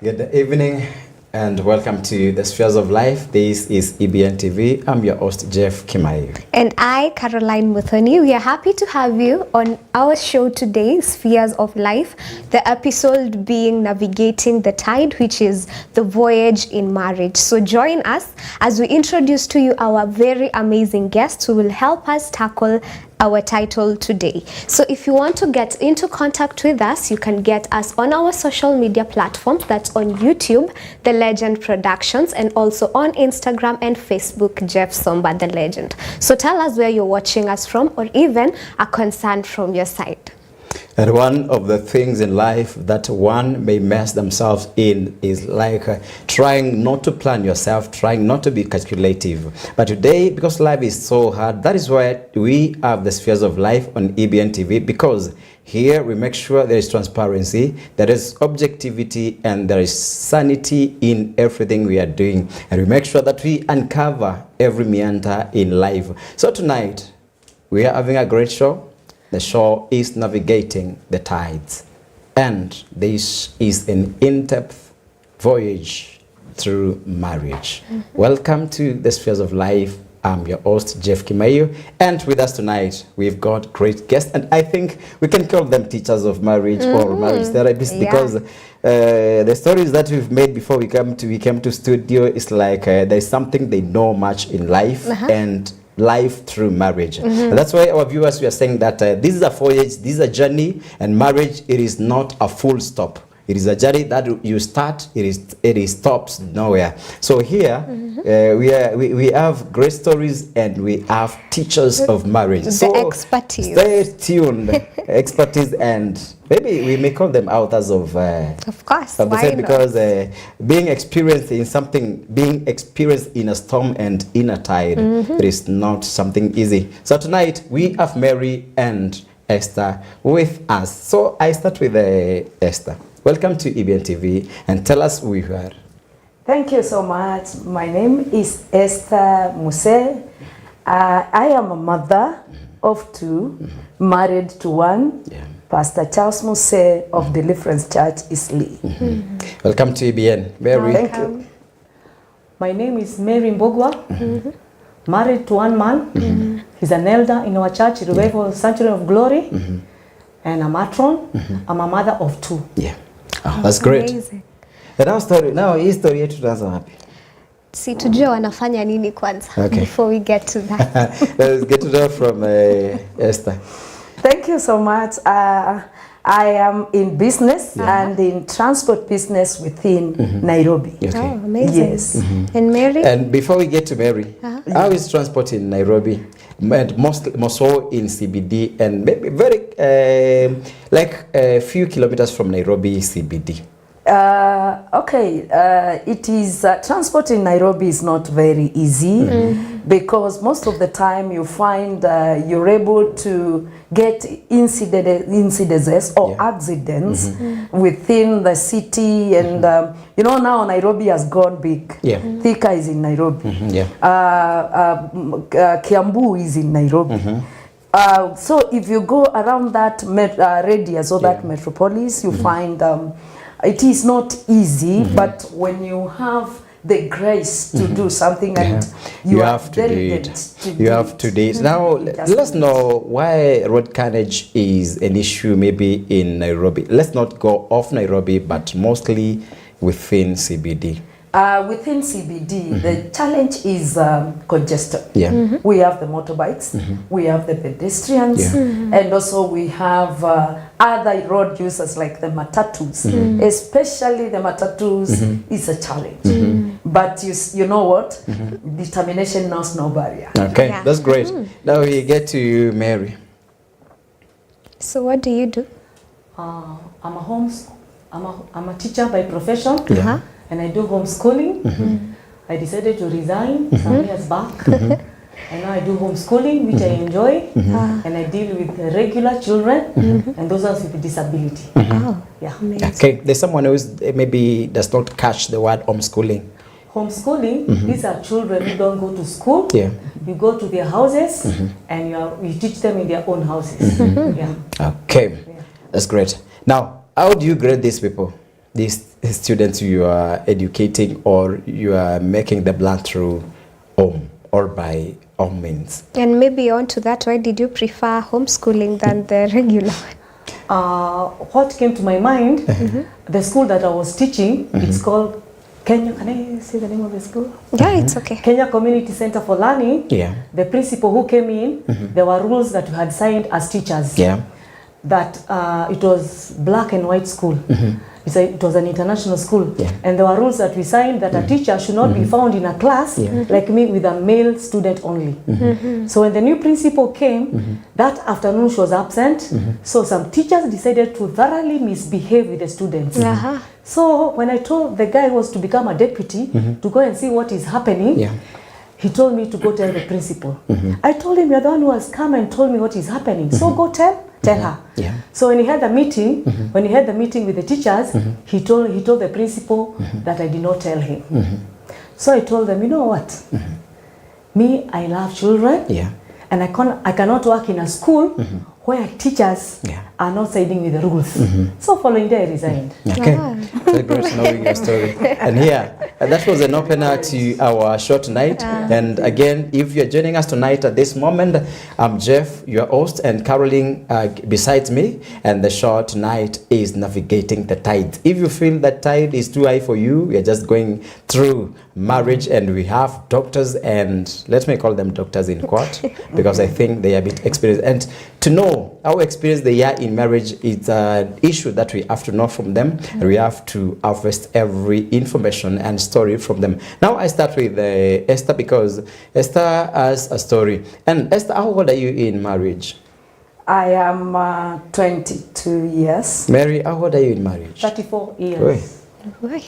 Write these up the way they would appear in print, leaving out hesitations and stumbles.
Good evening and welcome to the Spheres of Life. This is EBN TV. I'm your host, Jeff Kimayu. And I, Carolyne Muthoni. We are happy to have you on our show today, Spheres of Life. The episode being Navigating the Tide, which is the voyage in marriage. So join us as we introduce to you our very amazing guests who will help us tackle our title today. So if you want to get into contact with us, you can get us on our social media platforms. That's on YouTube, The Legend Productions, and also on Instagram and Facebook, Jeff Somba The Legend. So tell us where you're watching us from, or even a concern from your side. And one of the things in life that one may mess themselves in is like trying not to plan yourself, trying not to be calculative. But today, because life is so hard, that is why we have the Spheres of Life on EBN TV, because here we make sure there is transparency, there is objectivity, and there is sanity in everything we are doing. And we make sure that we uncover every meander in life. So tonight, we are having a great show. The show is Navigating the Tides, and this is an in-depth voyage through marriage. Welcome to the Spheres of Life. I'm your host, Jeff Kimayu, and with us tonight, we've got great guests, and I think we can call them teachers of marriage or marriage therapists, because the stories that we've made before we came to studio is like there's something they know much in life, and life through marriage. And that's why our viewers, we are saying that this is a voyage, this is a journey, and marriage, it is not a full stop. It is a journey that you start, it stops nowhere. So here we have great stories, and we have teachers of marriage. The so expertise. Stay tuned, expertise, and maybe we may call them authors of course, of the why set, not? because being experienced in something, being experienced in a storm and in a tide, it is not something easy. So tonight we have Mary and Esther with us. So I start with Esther. Welcome to EBN TV, and tell us who you are. Thank you so much. My name is Esther Muse. I am a mother of two, married to one, Pastor Charles Muse of Deliverance Church, Isli. Welcome to EBN. Mary. Thank you. My name is Mary Mbogwa, married to one man. He's an elder in our church, Revival Sanctuary of Glory, and a matron. I'm a mother of two. Yeah. Oh, that's great. Amazing. Now hii story yetu tunaanza wapi? Si tujue wanafanya nini kwanza, before we get to that. Let's get to know from Esther. Thank you so much. I am in business and in transport business within Nairobi. Okay. Oh, amazing. Yes. And Mary? And before we get to Mary, how is transport in Nairobi? And more so in CBD, and maybe very like a few kilometers from Nairobi CBD. It is transport in Nairobi is not very easy because most of the time you find you're able to get incidences or accidents within the city, and now Nairobi has gone big. Thika is in Nairobi. Kiambu is in Nairobi. So if you go around that radius or that metropolis, you find it is not easy, but when you have the grace to do something, and you have to do it. You have to do it. Now, let us know why road carnage is an issue maybe in Nairobi. Let's not go off Nairobi, but mostly within CBD. Within CBD, the challenge is congestion. We have the motorbikes, we have the pedestrians, and also we have other road users like the matatus. Especially the matatus is a challenge. But you know what? Determination knows no barrier. Okay, that's great. Now we get to Mary. So what do you do? I'm a teacher by profession. And I do homeschooling. I decided to resign some years back. And now I do homeschooling, which I enjoy. And I deal with regular children and those with disability. Okay, there's someone who maybe does not catch the word homeschooling. Homeschooling, these are children who don't go to school. You go to their houses and you teach them in their own houses. Okay, that's great. Now, how do you grade these people? these students you are educating or you are making them learn through home or by home means? And maybe on to that, why did you prefer homeschooling than the regular? What came to my mind, the school that I was teaching, it's called Kenya. Can I say the name of the school? Yeah, it's okay. Kenya Community Center for Learning. Yeah. The principal who came in, there were rules that we had signed as teachers. Yeah. That it was black and white school. It was an international school. Yeah. And there were rules that we signed that a teacher should not be found in a class like me with a male student only. So when the new principal came, that afternoon she was absent. So some teachers decided to thoroughly misbehave with the students. So when I told the guy who was to become a deputy to go and see what is happening, he told me to go tell the principal. I told him, you're the one who has come and told me what is happening. So go tell her. Yeah. So when he had the meeting, when he had the meeting with the teachers, he told the principal that I did not tell him. So I told them, you know what? Me, I love children. Yeah. And I cannot work in a school where teachers are not siding with the rules. So following day I resigned. Okay. Very great knowing your story. And here, that was an opener to our show tonight. And again, if you're joining us tonight at this moment, I'm Jeff, your host, and Caroline besides me. And the show tonight is Navigating the Tide. If you feel that tide is too high for you, you're just going through marriage, and we have doctors, and let me call them doctors in quote, because I think they are a bit experienced. And to know how experienced they are in marriage is an issue that we have to know from them, and we have to harvest every information and story from them. Now I start with Esther, because Esther has a story. And Esther, how old are you in marriage? I am 22 years. Mary, how old are you in marriage? 34 years. Why?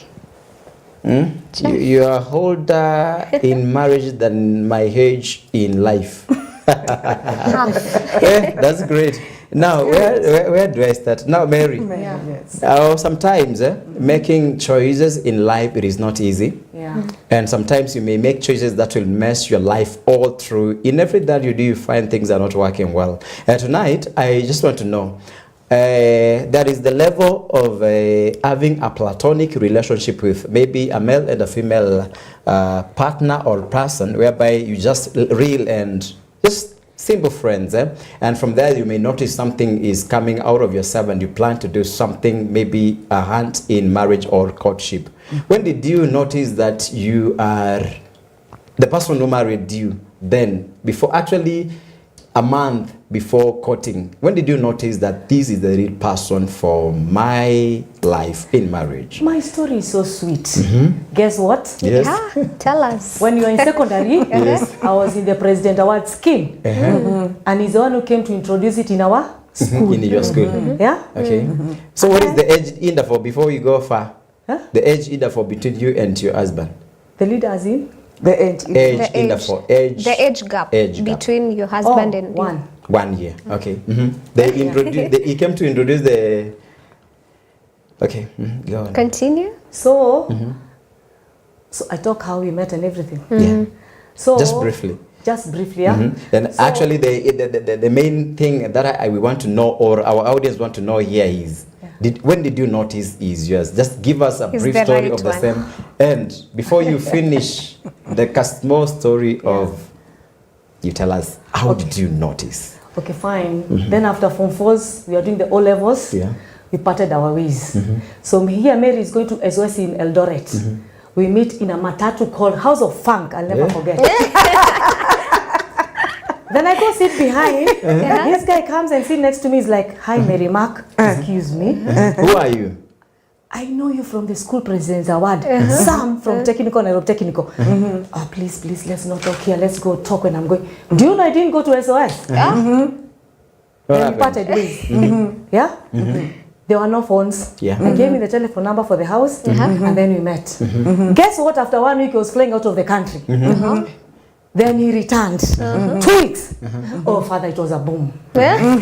You are older in marriage than my age in life. That's great. Now, where do I start? Now, Mary. Yes. Sometimes making choices in life, it is not easy. Yeah. And sometimes you may make choices that will mess your life all through. In everything that you do, you find things are not working well. And tonight, I just want to know, there is the level of having a platonic relationship with maybe a male and a female partner or person, whereby you just real and just simple friends, and from there you may notice something is coming out of yourself and you plan to do something, maybe a hunt in marriage or courtship. When did you notice that you are the person who married you? Then, before actually a month before courting, when did you notice that this is the real person for my life in marriage? My story is so sweet. Guess what? Yes. Yeah, tell us. When you were in secondary, I was in the President Award scheme. And he's the one who came to introduce it in our school. In your school. Yeah? Okay. So what is the age interval before you go far? Huh? The age interval between you and your husband? The leader as in? The age. The age gap between your husband and one. 1 year. Okay. They introduced. He came to introduce the. Okay. Go on. Continue. So, so I talk how we met and everything. Yeah. So Just briefly. Just briefly, yeah. And So- actually, the main thing that we want to know, or our audience want to know here is, when did you notice is yours? Just give us a Is brief the story right of the one. same. And before you finish the small story of, you tell us, how did you notice? Okay, fine. Then after Form 4s, we are doing the O levels. Yeah. We parted our ways. So here Mary is going to SOS in Eldoret. We meet in a matatu called House of Funk. I'll never forget. Then I go sit behind. This guy comes and sit next to me. He's like, "Hi, Mary Mark. Excuse me. Who are you? I know you from the school president's award. Sam from Technical, Nairobi Technical. Oh, please, let's not talk here. Let's go talk when I'm going. Do you know I didn't go to SOS? What Then we happened? parted ways. Yeah? There were no phones. Yeah. He gave me the telephone number for the house, and then we met. Guess what? After 1 week, he was flying out of the country. Then he returned. 2 weeks. Oh, Father, it was a boom. Then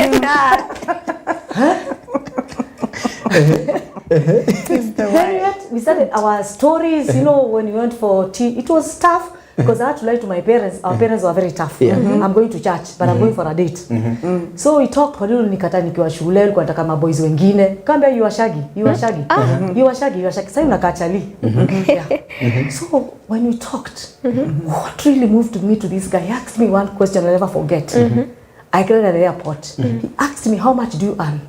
we started our stories, when we went for tea. It was tough because I had to lie to my parents. Our parents were very tough. I'm going to church, but I'm going for a date. So we talked for a little, nikata nikiwa shule, alikuwa nataka maboys wengine. Kambia you are shaggy, you are shaggy. You are shaggy, you are shaggy. Sasa unakachali. So when we talked, what really moved me to this guy, he asked me one question I'll never forget. I got at the airport. He asked me, how much do you earn?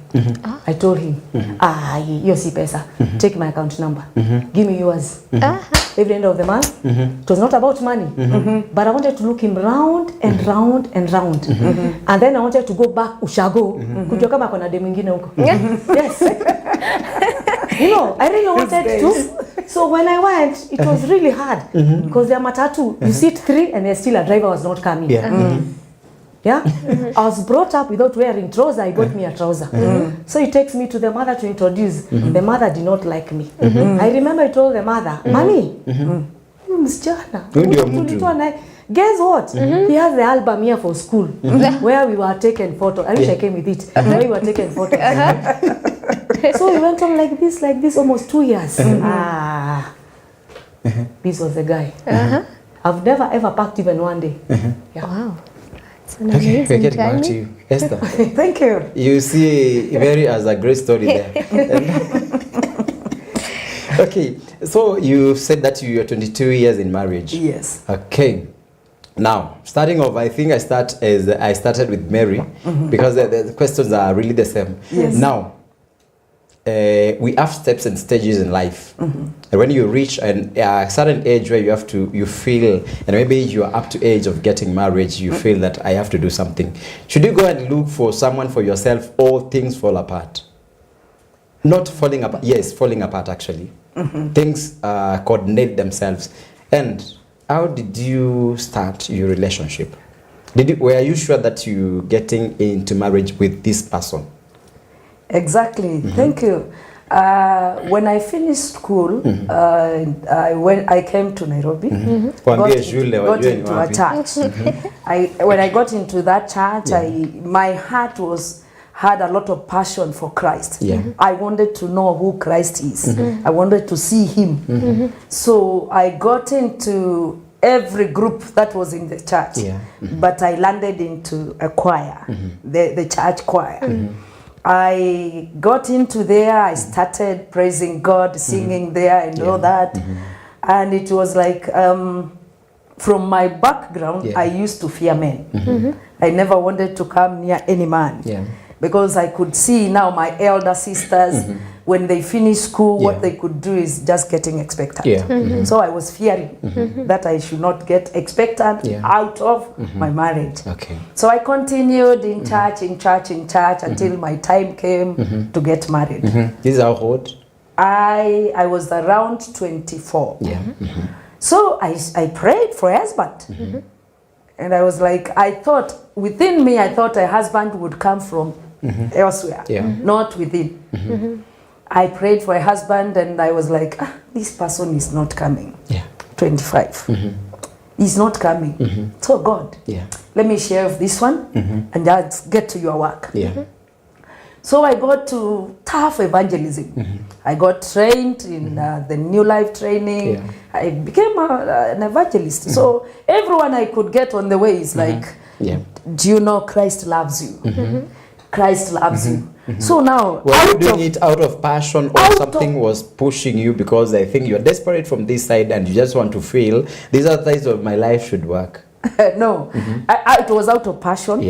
I told him, you see pesa. Take my account number. Give me yours. Every end of the month, it was not about money, but I wanted to look him round and round and round. And then I wanted to go back Ushago, kujua kama kuna dem mwingine huko. Yes. You know, I really wanted to. So when I went, it was really hard because there are matatu. You sit 3 and there's still a driver was not coming. Yeah, I was brought up without wearing trouser. I got me a trouser. So he takes me to the mother to introduce. The mother did not like me. I remember I told the mother, Mommy, msichana, guess what? He has the album here for school where we were taking photos. I wish I came with it. Where we were taking photos. So we went on like this, almost 2 years. This was the guy. I've never ever packed even one day. Wow. Okay, we're getting back to you, Esther. Thank you. You see, very as a great story there. Okay, so you said that you are 22 years in marriage. Yes. Okay. Now, starting off, I think I started with Mary because the questions are really the same. Yes. Now, we have steps and stages in life. And when you reach a certain age where you feel, and maybe you are up to age of getting married, you feel that I have to do something. Should you go and look for someone for yourself, or things fall apart? Not falling apart, yes, falling apart actually. Things coordinate themselves. And how did you start your relationship? Were you sure that you getting into marriage with this person? Exactly. Thank you. When I finished school, I came to Nairobi. Got into a church. When I got into that church, my heart had a lot of passion for Christ. I wanted to know who Christ is. I wanted to see him. So I got into every group that was in the church, but I landed into a choir, the church choir. I got into there, I started praising God, singing there and all that. And it was like, from my background, I used to fear men. I never wanted to come near any man. Because I could see now my elder sisters, when they finish school, what they could do is just getting expectant. So I was fearing that I should not get expectant out of my marriage. So I continued in church, until my time came to get married. This is how old? I was around 24. So I prayed for a husband. And I was like, within me, I thought a husband would come from elsewhere, not within. I prayed for a husband and I was like, this person is not coming. 25. He's not coming. So God, let me share this one and just get to your work. So I got to tough evangelism. I got trained in the New Life training. I became an evangelist. So everyone I could get on the way is like, do you know Christ loves you? Christ loves you. So now, were you doing it out of passion, or something was pushing you because I think you're desperate from this side and you just want to feel these are sides of my life should work? No, it was out of passion.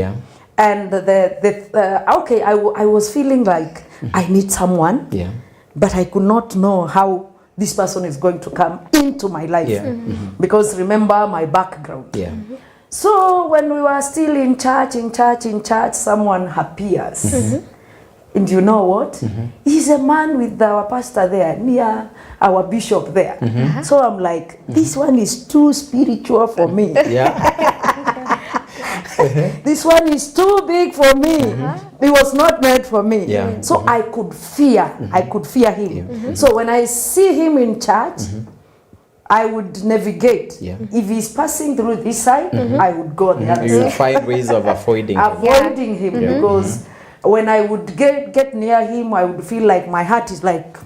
And I was feeling like I need someone, but I could not know how this person is going to come into my life because remember my background. So when we were still in church, someone appears. And you know what? He's a man with our pastor there, near our bishop there. So I'm like, this one is too spiritual for me. This one is too big for me. It was not made for me. So I could fear. I could fear him. So when I see him in church, I would navigate. If he's passing through this side, I would go the other side. You find ways of avoiding him because when I would get near him, I would feel like my heart is like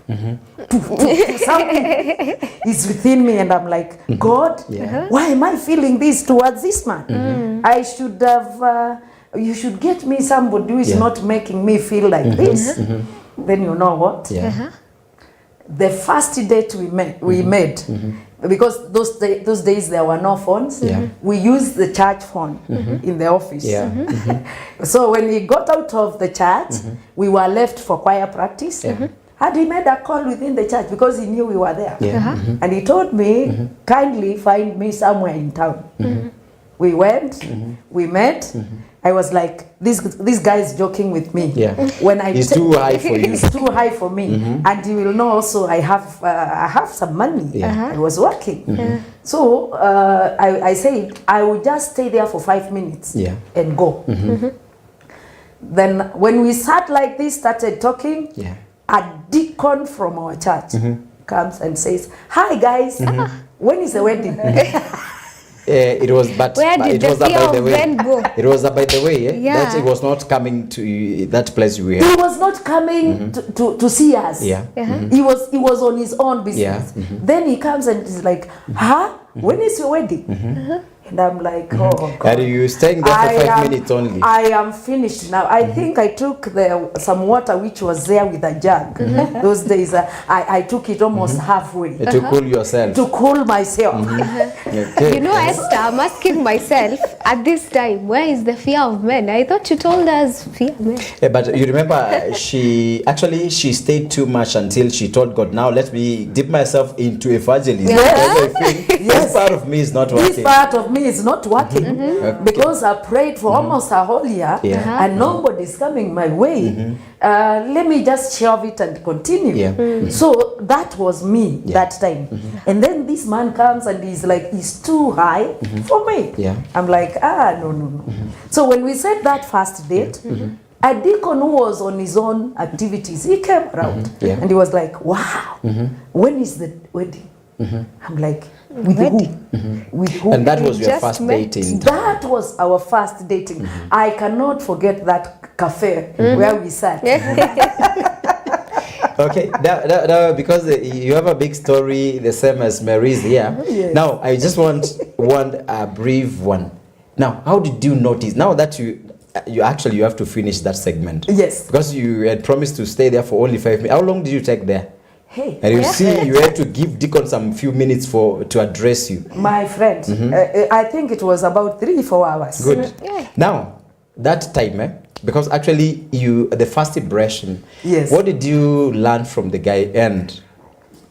something is within me, and I'm like, God, why am I feeling this towards this man? I should have. You should get me somebody who is not making me feel like this. Then you know what? The first date we made, because those days there were no phones. We used the church phone in the office. So when we got out of the church, we were left for choir practice. And he made a call within the church because he knew we were there. And he told me, kindly find me somewhere in town. We went, we met. I was like, this guy is joking with me. When he's too high for you. He's too high for me. And you will know also I have some money. I was working. So I said, I will just stay there for 5 minutes and go. Then when we sat like this, started talking, a deacon from our church comes and says, hi guys, when is the wedding? It was, but where did it the was fear by the of way. men go? It was by the way, that it was not coming to that place we were. He was not coming to see us. He was on his own business. Then he comes and is like, huh? When is your wedding? And I'm like, oh God. Are you staying there for 5 minutes only? I am finished now. I think I took some water which was there with a jug. Those days, I took it almost halfway. To cool yourself. To cool myself. Okay. You know, Esther, I'm asking myself at this time, where is the fear of men? I thought you told us fear of men. But you remember, she stayed too much until she told God, now let me dip myself into evangelism. Because I think this part of me is not working. This part of me is not working because I prayed for almost a whole year and nobody's coming my way. Let me just shove it and continue. So that was me that time. And then this man comes and he's like, he's too high for me. I'm like, no. So when we said that first date, a deacon who was on his own activities, he came around and he was like, wow, when is the wedding? I'm like, with who? With who? And that was your first dating? That was our first dating. I cannot forget that cafe where we sat. Okay, now, because you have a big story, the same as Mary's here. Now, I just want a brief one. Now, how did you notice, now that you have to finish that segment? Yes. Because you had promised to stay there for only 5 minutes. How long did you take there? Hey. And you see, you had to give Deacon some few minutes to address you. My friend, I think it was about 3-4 hours. Good. Now, that time, because actually the first impression, what did you learn from the guy? And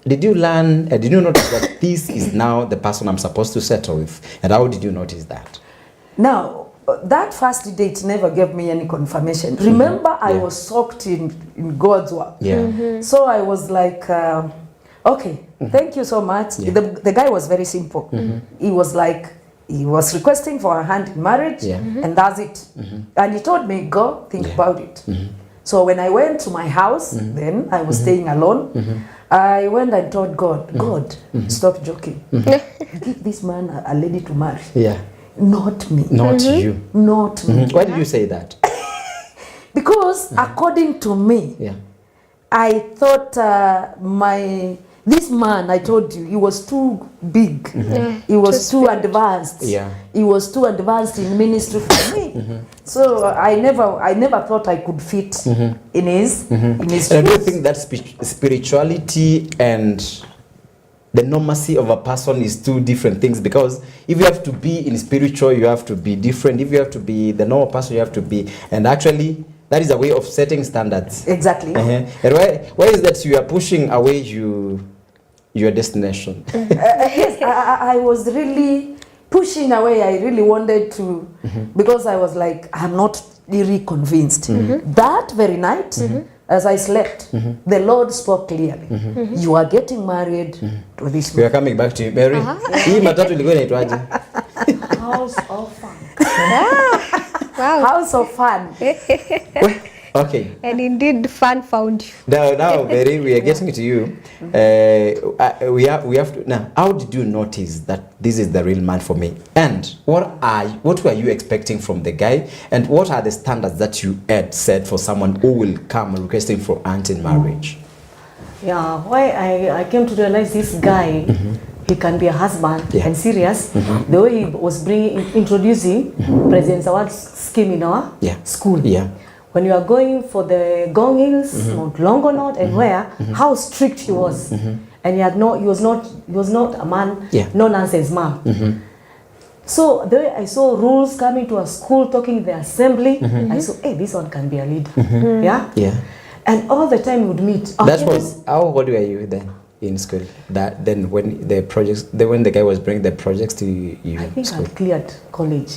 did you notice that this is now the person I'm supposed to settle with? And how did you notice that? Now, that first date never gave me any confirmation. Remember, I was soaked in God's work. So I was like, okay, thank you so much. The guy was very simple. He was like, he was requesting for a hand in marriage, and that's it. And he told me, go think about it. So when I went to my house, then I was staying alone. I went and told God, God, stop joking. Give this man a lady to marry. Not me. Not you. Not me. Why did you say that? Because according to me, I thought this man, I told you, he was too big. He was too advanced. He was too advanced in ministry for me. So I never thought I could fit in his And I do think that spirituality and the normalcy of a person is two different things, because if you have to be in spiritual, you have to be different. If you have to be the normal person, you have to be. And actually, that is a way of setting standards. Exactly. And why is that you are pushing away your destination? Yes, I was really pushing away. I really wanted to, because I was like, I'm not really convinced. That very night, as I slept, the Lord spoke clearly. You are getting married to this man. We are coming back to you, Mary. Hii matatu ilikuwa inaitwaje? House of Fun. Wow. House of Fun. Okay. And indeed, fun found you. Now, Mary, we are getting to you. We have to now. How did you notice that this is the real man for me? And what were you expecting from the guy? And what are the standards that you had set for someone who will come requesting for aunt in marriage? Yeah, why I came to realize this guy, he can be a husband and serious. The way he was introducing President Zawad scheme in our school. Yeah. When you are going for the Gong Hills, Mount Longonot, and where, how strict he was, and he was not a man, no nonsense man. So the way I saw rules coming to a school, talking in the assembly, I saw, hey, this one can be a leader. Yeah. And all the time we would meet. That was how old were you then in school? That then when the guy was bringing the projects to you. I think school. I cleared college.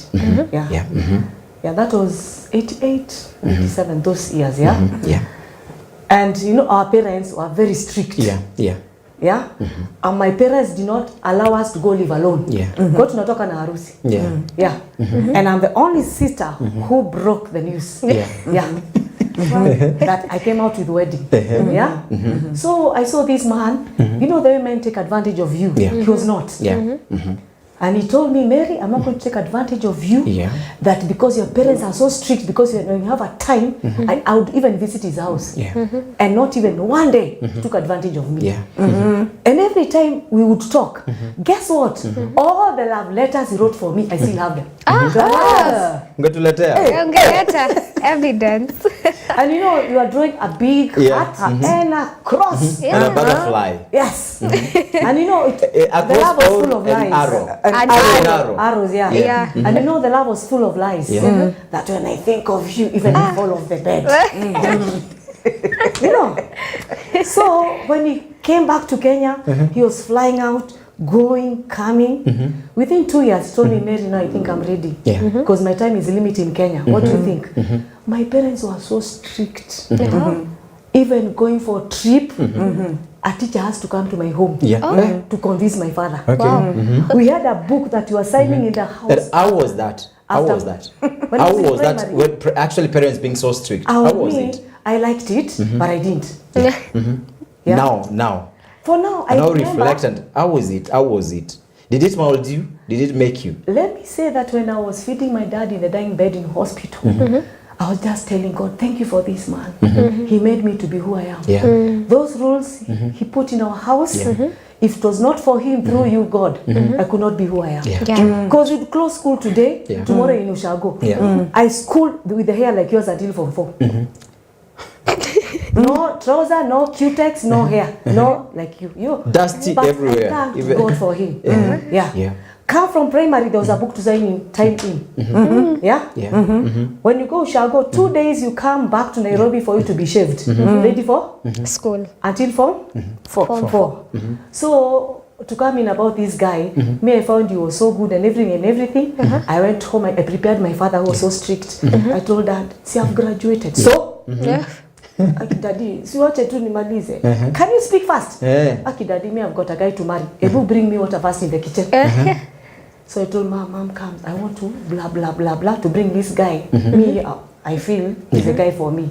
Yeah, that was 88, 87, those years, Yeah. And you know, our parents were very strict. Yeah. And my parents did not allow us to go live alone. Go tunatoka na harusi. And I'm the only sister who broke the news. That I came out with wedding. So I saw this man, you know the way men take advantage of you. He was not. And he told me, Mary, I'm not going to take advantage of you. That because your parents are so strict, because when you have a time, I would even visit his house. And not even one day he took advantage of me. And every time we would talk, guess what? All the love letters he wrote for me, I still have them. Got to letter. Evidence. And you know, you are drawing a big heart and a cross. And a butterfly. Yes. And you know, the love was full of lies. Arrow. Arrows, And you know, the love was full of lies. That when I think of you, even I fall off the bed. You know. So when he came back to Kenya, he was flying out, going, coming. Within 2 years, he told me, Mary, now I think I'm ready. Because my time is limited in Kenya. What do you think? My parents were so strict. Even going for a trip, a teacher has to come to my home to convince my father. We had a book that you were signing in the house. How was that? How was that? How was that when actually parents being so strict? How was it? I liked it, but I didn't. Now. For now, I now remember. Reflect and how was it? How was it? Did it mold you? Did it make you? Let me say that when I was feeding my dad in the dying bed in hospital, I was just telling God, thank you for this man. He made me to be who I am. Those rules he put in our house, if it was not for him through you, God, I could not be who I am. Because we'd close school today, tomorrow in Ushago. I schooled with the hair like yours until Form 4. No trouser, no Q-tex, no hair, no like you. Dusty but everywhere. I thanked God for him. Come from primary, there was a book to sign in, time in. When you go Ushago, 2 days you come back to Nairobi for you to be shaved. Ready for? School. Until Form 4. So to come in about this guy, me I found he was so good and everything. I went home, I prepared my father who was so strict. I told Dad, see I've graduated. So? Aki daddy, si wache tu nimalize. Can you speak fast? Aki daddy, me I've got a guy to marry. Ebu bring me water first in the kitchen. So I told mom comes, I want to blah blah blah blah to bring this guy. Me, I feel he's a guy for me.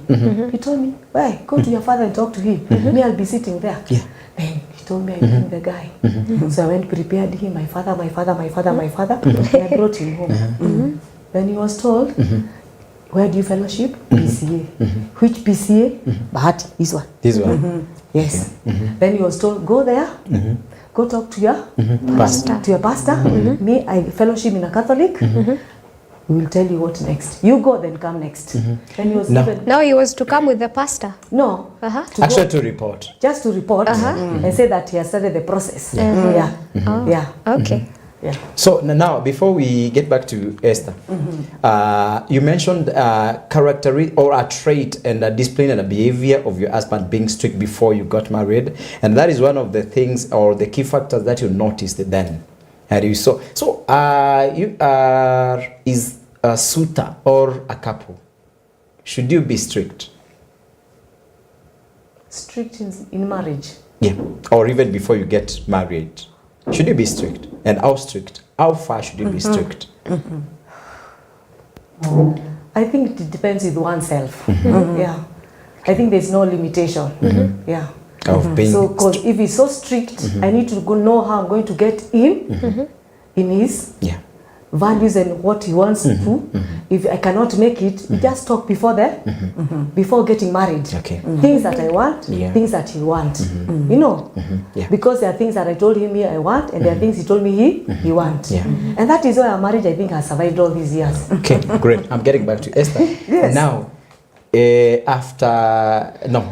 He told me, why? Go to your father and talk to him. Me, I'll be sitting there. Then he told me I bring the guy. So I went prepared him, my father. And I brought him home. Then he was told, where do you fellowship? PCA. Which PCA? But this one. This one. Yes. Then he was told, go there. Go talk to your pastor. To your pastor. Me, I fellowship in a Catholic. We will tell you what next. You go, then come next. Then he was given. Now he was to come with the pastor. No. Actually, to report. Just to report and say that he has started the process. Okay. So now, before we get back to Esther, you mentioned character or a trait and a discipline and a behavior of your husband being strict before you got married, and that is one of the things or the key factors that you noticed then. And you saw. So you are is a suitor or a couple. Should you be strict? Strict in marriage. Yeah, or even before you get married. Should you be strict? And how strict? How far should you be strict? I think it depends with oneself. Yeah. I think there's no limitation. Yeah. Of being So, because if he's so strict, I need to go know how I'm going to get in his values and what he wants to do. If I cannot make it, we just talk before before getting married. Okay. Things that I want, things that he want. You know, because there are things that I told him I want, and there are things he told me he want. And that is why our marriage, I think, has survived all these years. Okay, great. I'm getting back to Esther. Yes. Now,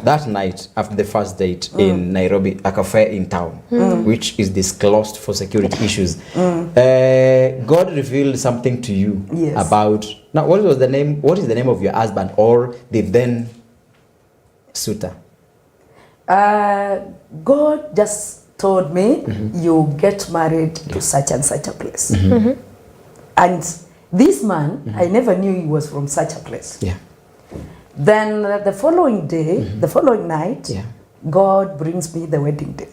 that night, after the first date in Nairobi, a cafe in town, which is disclosed for security issues, God revealed something to you about, now what is the name of your husband or the then suitor? God just told me, you get married to such and such a place. And this man, I never knew he was from such a place. Yeah. Then the following day, the following night, God brings me the wedding day.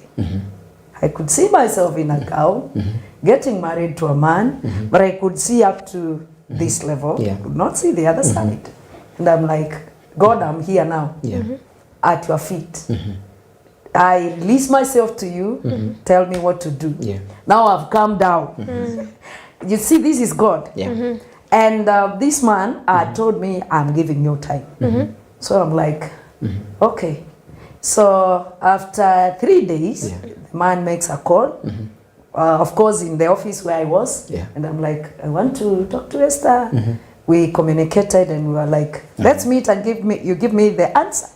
I could see myself in a gown, getting married to a man, but I could see up to this level, could not see the other side. And I'm like, God, I'm here now, at your feet. I release myself to you, tell me what to do. Now I've come down. You see, this is God. And this man told me, I'm giving you time. So I'm like, okay. So after 3 days, the man makes a call. Of course, in the office where I was. And I'm like, I want to talk to Esther. We communicated and we were like, let's meet and you give me the answer.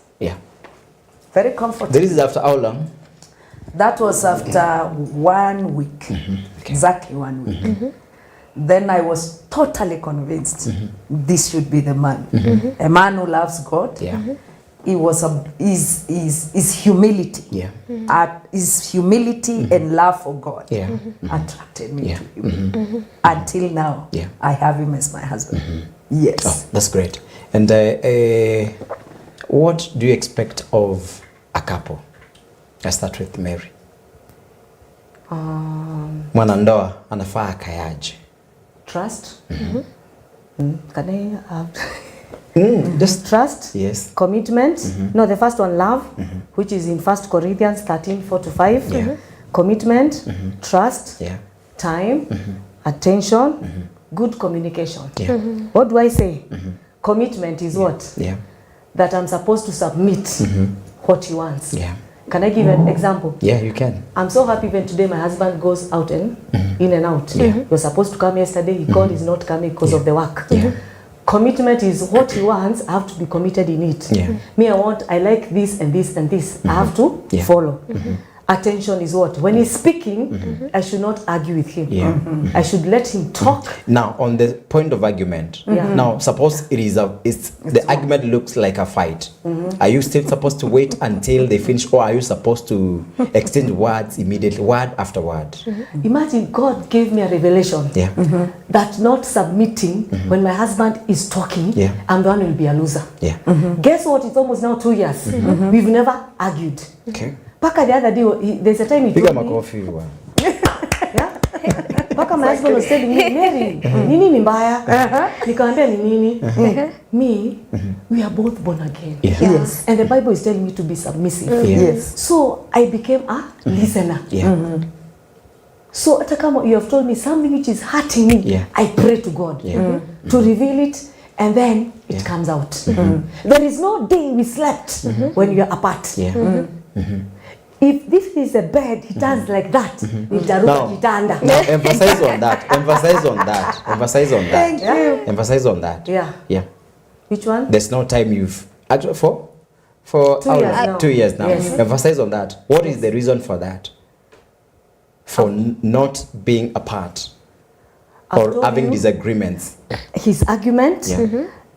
Very comfortable. This is after how long? That was after 1 week. Exactly 1 week. Then I was totally convinced this should be the man. A man who loves God. He was his humility. His humility and love for God attracted me to him. Until now, I have him as my husband. Yes. Oh, that's great. And what do you expect of a couple? Let's start with Mary. Mwanandoa anafaa akayaje? Trust. Can I have Just trust? Yes. Commitment. No, the first one, love, which is in 1 Corinthians 13:4-5. Commitment, trust, time, attention, good communication. What do I say? Commitment is what? That I'm supposed to submit what he wants. Can I give an example? Yeah, you can. I'm so happy when today my husband goes out and in and out. You're supposed to come yesterday, he called, he's not coming because of the work. Commitment is what he wants, I have to be committed in it. Me, I like this and this and this. I have to follow. Attention is what? When he's speaking, I should not argue with him. I should let him talk. Now, on the point of argument, now suppose the argument looks like a fight. Are you still supposed to wait until they finish, or are you supposed to exchange words immediately, word after word? Imagine God gave me a revelation that not submitting when my husband is talking, I'm the one who will be a loser. Guess what? It's almost now 2 years. We've never argued. Okay. Paka the other day, there's a time he told me. Paka my husband was telling me, Mary, nini ni mbaya? Nikamwambia ni nini? Me, we are both born again. Yes. And the Bible is telling me to be submissive. Yes. So I became a listener. So hata kama you have told me something which is hurting me, I pray to God to reveal it, and then it comes out. There is no day we slept when we are apart. If this is a bed, he does like that. Now, emphasize on that. Emphasize on that. Emphasize on that. Thank you. Emphasize on that. Yeah. Which one? There's no time you've actually for 2 years now. 2 years now. Yes. Emphasize on that. What is the reason for that? For not being apart or having disagreements. His argument,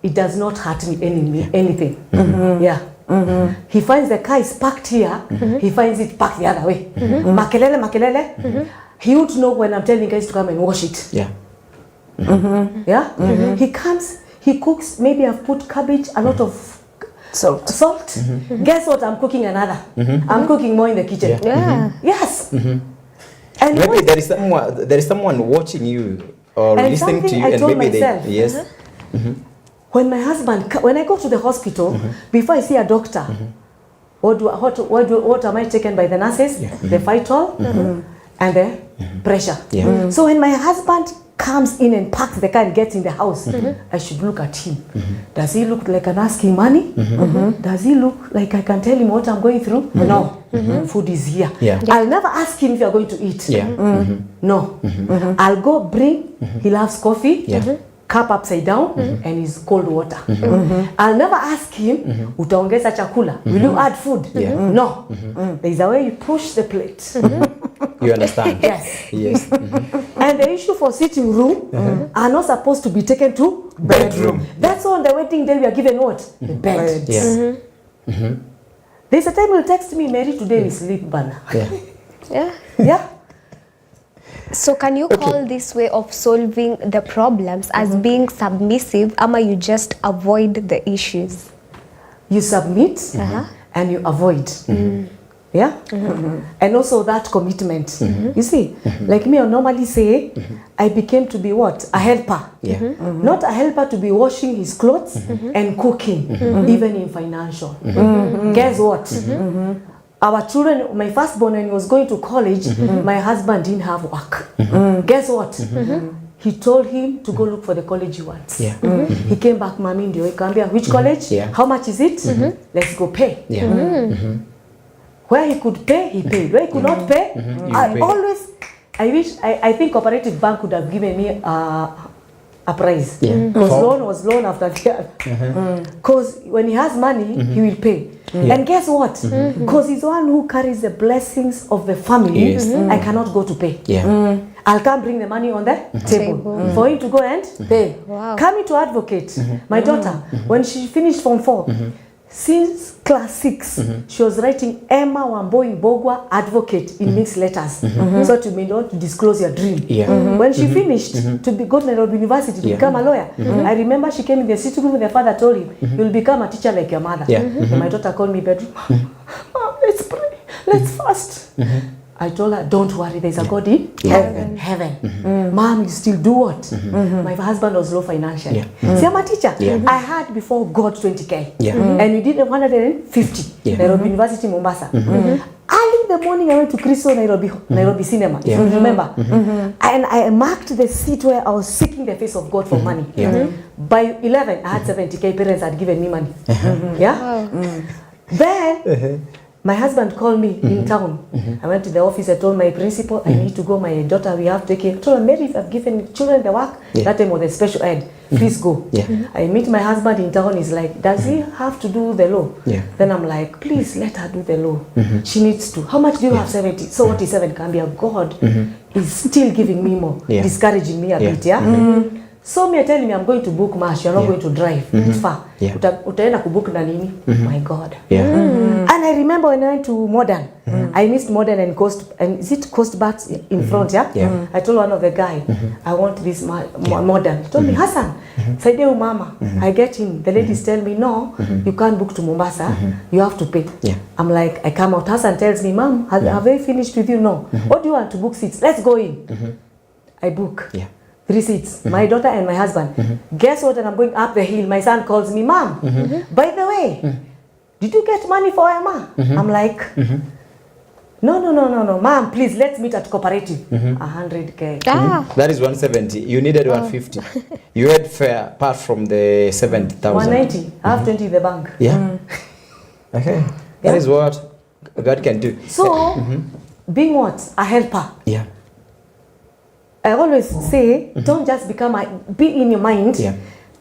it does not hurt me anything. He finds the car is parked here, he finds it parked the other way. Makelele. He would know when I'm telling guys to come and wash it. He comes, he cooks, maybe I've put cabbage, a lot of salt. Guess what? I'm cooking another. I'm cooking more in the kitchen. Yes. And maybe there is someone watching you or listening to you, and maybe when I go to the hospital, before I see a doctor, what am I taken by the nurses? The Phytol and the pressure. So when my husband comes in and parks the car and gets in the house, I should look at him. Does he look like I'm asking money? Does he look like I can tell him what I'm going through? No. Food is here. I'll never ask him if you're going to eat. No. I'll go bring, he loves coffee, cup upside down, and his cold water. I'll never ask him, utaongeza chakula? Will you add food? No. There's a way you push the plate. You understand? Yes. Yes. And the issue for sitting room are not supposed to be taken to bedroom. That's why on the wedding day we are given what? The bed. There's a time he'll text me, Mary, today we sleep banner. Yeah. So can you call this way of solving the problems as being submissive, or you just avoid the issues? You submit and you avoid. Yeah? And also that commitment. You see, like me, I normally say, I became to be what? A helper. Not a helper to be washing his clothes and cooking, even in financial. Guess what? Our children, my firstborn, when he was going to college, my husband didn't have work. Guess what? He told him to go look for the college he wants. He came back, Mommy, ndio ikambia, which college? How much is it? Let's go pay. Where he could pay, he paid. Where he could not pay, I think Cooperative Bank would have given me a prize. Because loan was loan after the other. Because when he has money, he will pay. And guess what? Because he's the one who carries the blessings of the family. I cannot go to pay. I'll come bring the money on the table for him to go and pay. Coming to advocate, my daughter, when she finished Form 4, since class 6, she was writing Emma Wamboi Bogwa advocate in mixed letters. So to me not to disclose your dream. When she finished to go to Nairobi University to become a lawyer, I remember she came in the sitting room and the father told him, you'll become a teacher like your mother. And my daughter called me bedroom, Mom, let's pray, let's fast. I told her, don't worry, there's a God in heaven. Mom, you still do what? My husband was low financially. See, I'm a teacher. I had before God 20K. And we did 150. Nairobi University, Mombasa. Early in the morning, I went to Cristo Nairobi Cinema, if you remember. And I marked the seat where I was seeking the face of God for money. By 11, I had 70K. Parents had given me money. Then, my husband called me in town. I went to the office, I told my principal, I need to go, my daughter, we have to take care. I told her, Mary, if I've given children the work, that time was a special ed, please go. I meet my husband in town, he's like, does he have to do the law? Then I'm like, please let her do the law. She needs to. How much do you have? 70. So what is 7 can be? God is still giving me more, discouraging me a bit, So me telling me I'm going to book Marsh, you're not going to drive. It's far. Utaenda kubook na nini? My God. And I remember when I went to Modern, I missed Modern and Coast, and is it Coast Bats in front, I told one of the guy, I want this Modern. He told me, Hassan, say mama. I get in. The ladies tell me, no, you can't book to Mombasa. You have to pay. I'm like, I come out. Hassan tells me, Mom, have they finished with you? No. What do you want to book seats? Let's go in. I book. 3 seats, my daughter and my husband. Guess what? And I'm going up the hill. My son calls me, Mom, by the way, did you get money for Emma? I'm like, no, Mom, please, let's meet at Cooperative. 100K. That is 170. You needed 150. You had fare apart from the 70,000. 190. I have 20 in the bank. Okay. That is what God can do. So, being what? A helper. I always say, don't just be in your mind.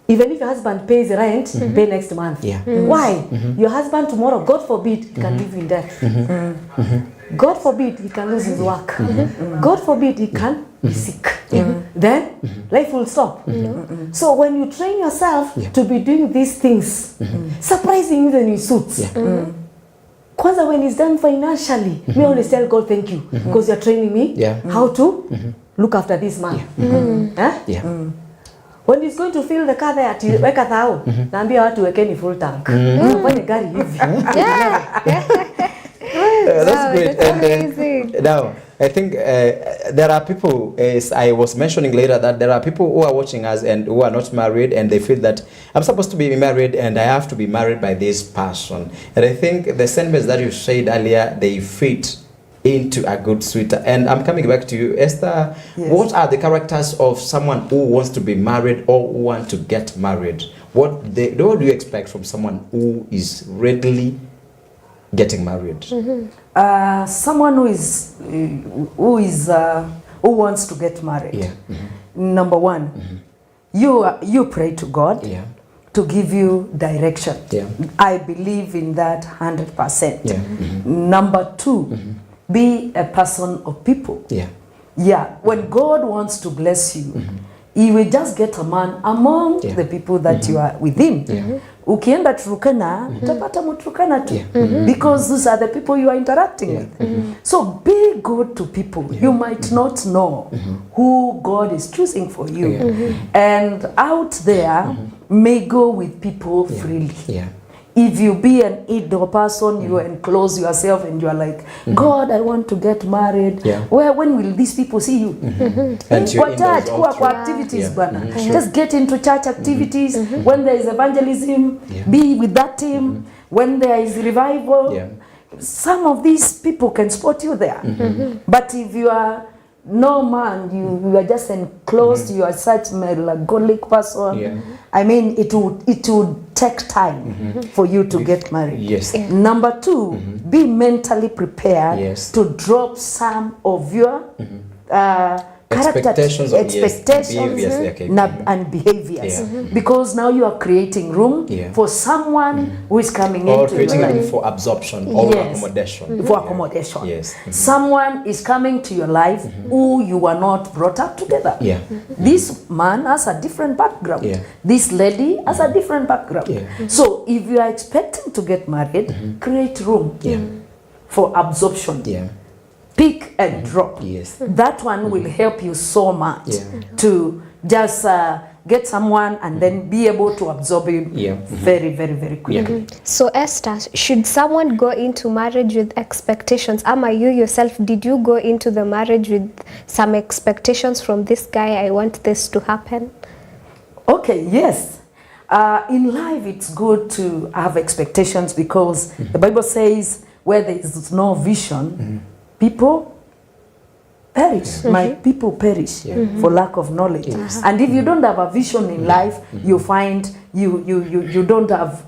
Even if your husband pays rent, pay next month. Why? Your husband tomorrow, God forbid, he can live in death. God forbid, he can lose his work. God forbid, he can be sick. Then life will stop. So when you train yourself to be doing these things, surprising even in suits. Kwanza when it's done financially, me always tell God thank you because you're training me how to look after this man. When he's going to fill the car there, weka thao, naambia watu wekeni full tank. Kwenye gari hivi. That's great. That's amazing. Now, I think there are people, as I was mentioning later, that there are people who are watching us and who are not married, and they feel that I'm supposed to be married and I have to be married by this person. And I think the sentiments that you said earlier, they fit into a good sweeter. And I'm coming back to you, Esther. Yes. What are the characters of someone who wants to be married or who want to get married? What do you expect from someone who is readily getting married? Someone who wants to get married. Yeah. Number one, you pray to God. Yeah. To give you direction. Yeah. I believe in that 100%. Yeah. Number two, be a person of people. Yeah. Yeah, when God wants to bless you, He will just get a man among the people that you are within. Ukienda Turkana, utapata Muturkana tu. Because those are the people you are interacting with. So be good to people. You might not know who God is choosing for you. And out there, may go with people freely. Yeah. If you be an idle person, you enclose yourself and you are like, God, I want to get married. Yeah. When will these people see you? And you're Kwa church, indoors kwa also. activities, Yeah. bana. Just get into church activities. When there is evangelism, be with that team. When there is revival, some of these people can spot you there. But if you are no man, you are just enclosed, you are such a melancholic person. I mean, it would take time for you to get married. Yes. Number two, be mentally prepared to drop some of your Expectations of- yes, expectations behaviors, okay. and behaviors. Because now you are creating room for someone who is coming Or into creating your room life. for absorption or Yes. accommodation. For accommodation. Yes. Someone is coming to your life who you were not brought up together. Yeah. This man has a different background. Yeah. This lady has a different background. Yeah. So if you are expecting to get married, create room for absorption. Yeah. Pick and drop. Yes. That one will help you so much to just get someone and then be able to absorb him very, very, very quickly. So Esther, should someone go into marriage with expectations? Ama, you yourself, did you go into the marriage with some expectations from this guy? I want this to happen. Okay, yes. In life, it's good to have expectations because the Bible says where there is no vision, people perish. My people perish for lack of knowledge. And if you don't have a vision in life, you find you don't have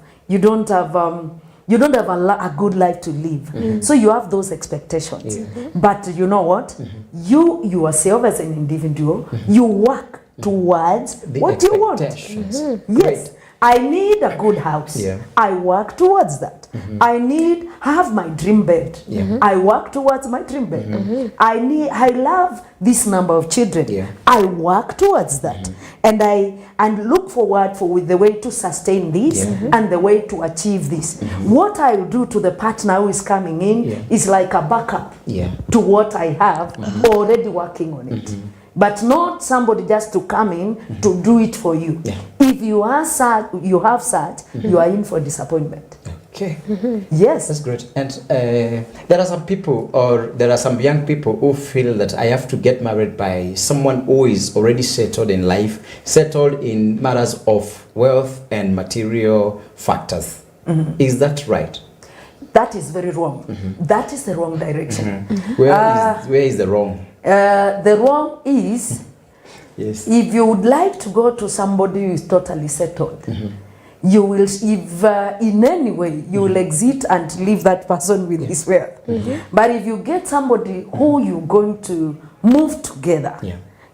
a good life to live. So you have those expectations. But you know what? You yourself as an individual, you work towards what you want. Yes. I need a good house. I work towards that. I have my dream bed. I work towards my dream bed. I love this number of children. I work towards that. And look forward with the way to sustain this and the way to achieve this. What I will do to the partner who is coming in is like a backup to what I have already working on it. But not somebody just to come in to do it for you. If you are sad, you have sad, you are in for disappointment. Okay. Yes. That's great. And there are some people, or there are some young people who feel that I have to get married by someone who is already settled in life, settled in matters of wealth and material factors. Is that right? That is very wrong. That is the wrong direction. Where is the wrong? The wrong is, If you would like to go to somebody who is totally settled, you will, if in any way, you will exit and leave that person with his wealth. But if you get somebody who you're going to move together,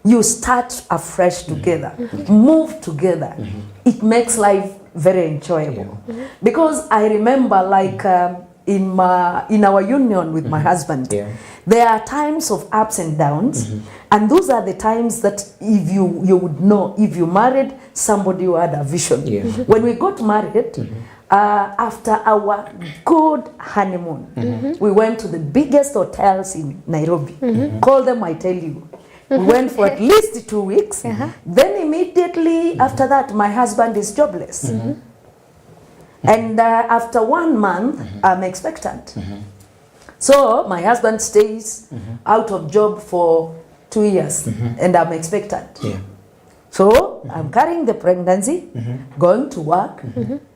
you start afresh together, move together, it makes life very enjoyable. Because I remember, like, in our union with my husband, there are times of ups and downs, and those are the times that if you would know if you married somebody who had a vision. When we got married, after our good honeymoon, we went to the biggest hotels in Nairobi. Call them, I tell you. We went for at least 2 weeks. Then immediately after that, my husband is jobless. And after 1 month, I'm expectant. So my husband stays out of job for 2 years and I'm expectant. Yeah. So I'm carrying the pregnancy, going to work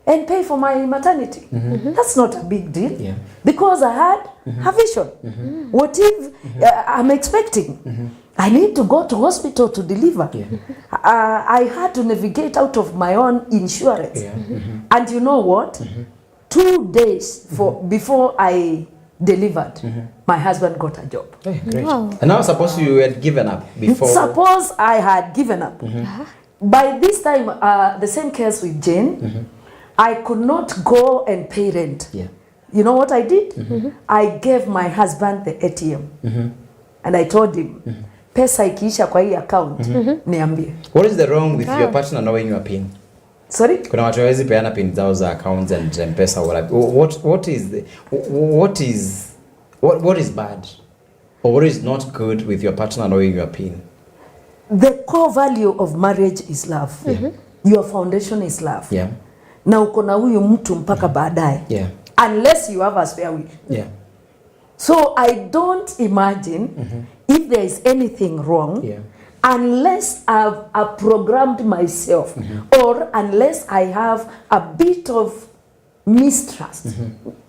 and pay for my maternity. That's not a big deal because I had a vision. What if I'm expecting? I need to go to hospital to deliver. I had to navigate out of my own insurance. And you know what? 2 days before I delivered, my husband got a job. Hey, great. Wow. And now suppose you had given up before. Suppose I had given up. By this time, the same case with Jane, I could not go and pay rent. You know what I did? I gave my husband the ATM. And I told him, pesa ikiisha kwa hii account, niambie. What is the wrong with your partner knowing your PIN? Sorry? Kuna watu hawezi peana PIN zao za accounts and M-Pesa. What is bad? Or what is not good with your partner knowing your PIN? The core value of marriage is love. Your foundation is love. Na uko na huyu mtu mpaka baadaye. Unless you have a spare wheel. So I don't imagine if there is anything wrong unless I've programmed myself or unless I have a bit of mistrust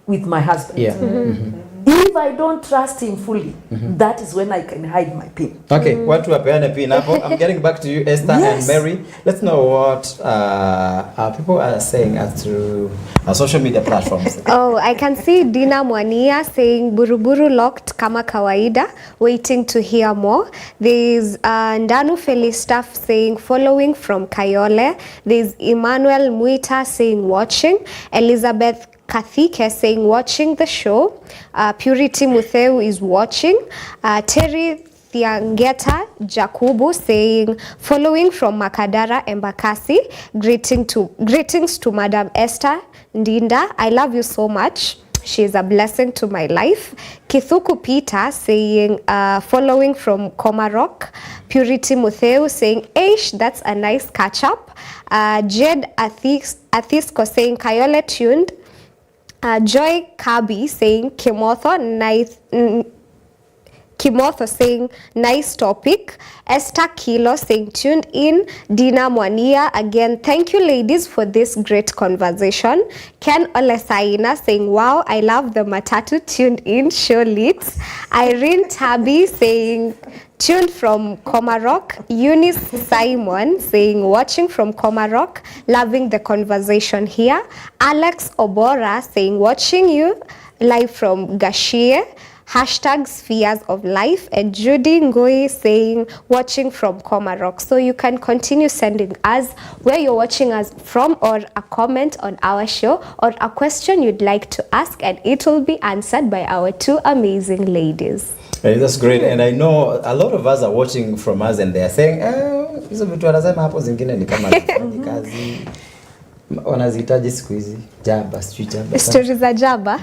with my husband. If I don't trust him fully, that is when I can hide my PIN. Okay, watu wapeane PIN hapo. I'm getting back to you, Esther and Mary. Let's know what our people are saying through our social media platforms. Oh, I can see Dina Mwania saying Buruburu locked kama kawaida, waiting to hear more. There's Ndanu Felistaff saying following from Kayole. There's Emmanuel Muita saying watching. Elizabeth Kathike saying watching the show. Purity Mutheu is watching. Terry Thiangeta Jakubu saying following from Makadara Embakasi. Greetings to Madam Esther Ndinda. I love you so much. She is a blessing to my life. Kithuku Peter saying following from Komarok. Purity Mutheu saying Aish, that's a nice catch up. Jed Athisko saying Kayole tuned. Joy Kabi saying Kimotho saying nice topic. Esther Kilo saying tuned in. Dina Mwania again, thank you ladies for this great conversation. Ken Olesaina saying wow, I love the matatu tuned in show leaks. Irene Tabi saying tuned from Komarok. Eunice Simon saying watching from Komarok, loving the conversation here. Alex Obora saying watching you live from Gashie. Hashtag Spheres of Life. And Judy Ngoi saying watching from Komarok. So you can continue sending us where you're watching us from, or a comment on our show, or a question you'd like to ask, and it will be answered by our two amazing ladies. That's great. And I know a lot of us are watching from us and they are saying, hizo vitu wanasema hapo zingine ni kama kazi. Wanazihitaji siku hizi jaba, sijui jaba. Stories za jaba.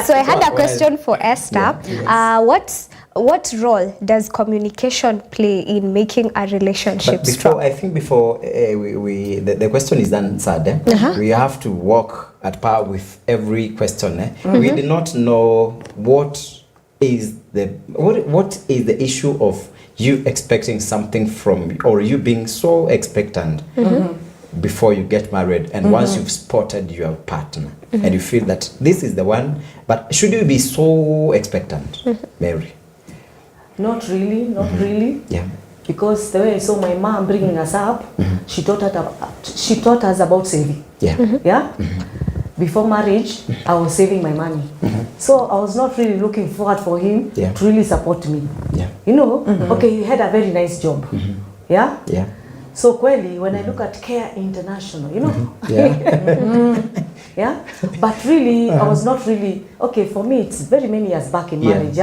So I had a question for Esther. What role does communication play in making a relationship strong? I think before the question is answered, we have to walk at par with every question. We did not know what is the issue of you expecting something from, or you being so expectant before you get married, and once you've spotted your partner and you feel that this is the one, but should you be so expectant, Mary? Not really. Yeah. Because the way I saw my mom bringing us up, she taught us about saving. Yeah. Before marriage, I was saving my money. So I was not really looking forward for him to really support me. You know, okay, he had a very nice job. Yeah. So kweli, when I look at Care International, you know, but really, I was not really, okay, for me, it's very many years back in marriage,